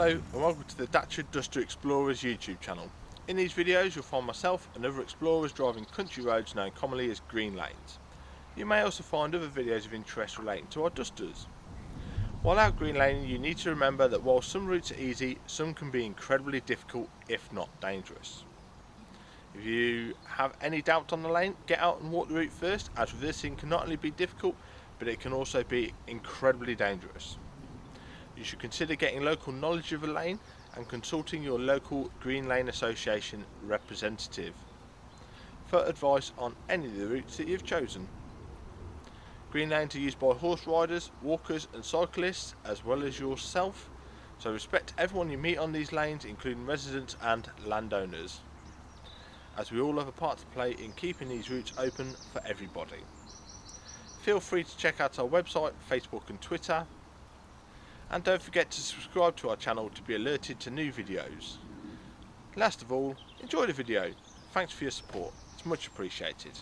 Hello and welcome to the Dacia Duster Explorers YouTube channel. In these videos you'll find myself and other explorers driving country roads known commonly as green lanes. You may also find other videos of interest relating to our Dusters. While out green laning, you need to remember that while some routes are easy, some can be incredibly difficult if not dangerous. If you have any doubt on the lane, get out and walk the route first, as reversing can not only be difficult but it can also be incredibly dangerous. You should consider getting local knowledge of a lane and consulting your local Green Lane Association representative for advice on any of the routes that you've chosen. Green lanes are used by horse riders, walkers and cyclists as well as yourself, so respect everyone you meet on these lanes, including residents and landowners, as we all have a part to play in keeping these routes open for everybody. Feel free to check out our website, Facebook and Twitter. And don't forget to subscribe to our channel to be alerted to new videos. Last of all, enjoy the video. Thanks for your support, it's much appreciated.